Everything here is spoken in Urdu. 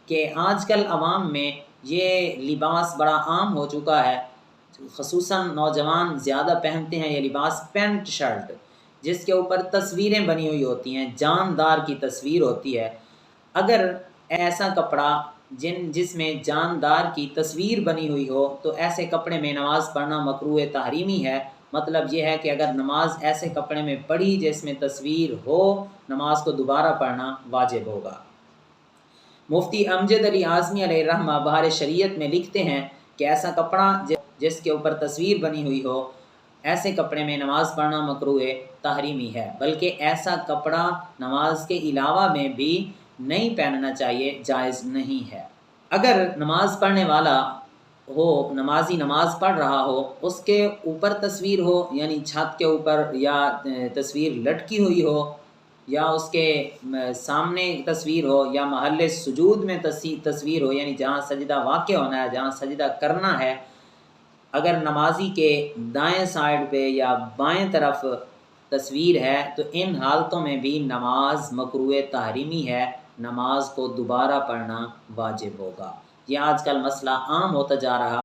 کہ آج کل عوام میں یہ لباس بڑا عام ہو چکا ہے، خصوصاً نوجوان زیادہ پہنتے ہیں یہ لباس، پینٹ شرٹ جس کے اوپر تصویریں بنی ہوئی ہوتی ہیں، جاندار کی تصویر ہوتی ہے۔ اگر ایسا کپڑا جس میں جاندار کی تصویر بنی ہوئی ہو تو ایسے کپڑے میں نماز پڑھنا مکروہ تحریمی ہے۔ مطلب یہ ہے کہ اگر نماز ایسے کپڑے میں پڑھی جس میں تصویر ہو، نماز کو دوبارہ پڑھنا واجب ہوگا۔ مفتی امجد علی اعظمی علیہ الرحمہ بہار شریعت میں لکھتے ہیں کہ ایسا کپڑا جس کے اوپر تصویر بنی ہوئی ہو، ایسے کپڑے میں نماز پڑھنا مکروہ تحریمی ہے، بلکہ ایسا کپڑا نماز کے علاوہ میں بھی نہیں پہننا چاہیے، جائز نہیں ہے۔ اگر نماز پڑھنے والا ہو، نمازی نماز پڑھ رہا ہو، اس کے اوپر تصویر ہو، یعنی چھت کے اوپر یا تصویر لٹکی ہوئی ہو، یا اس کے سامنے تصویر ہو، یا محل سجود میں تصویر ہو، یعنی جہاں سجدہ واقع ہونا ہے، جہاں سجدہ کرنا ہے، اگر نمازی کے دائیں سائڈ پہ یا بائیں طرف تصویر ہے تو ان حالتوں میں بھی نماز مکروہ تحریمی ہے، نماز کو دوبارہ پڑھنا واجب ہوگا۔ یہ آج کل مسئلہ عام ہوتا جا رہا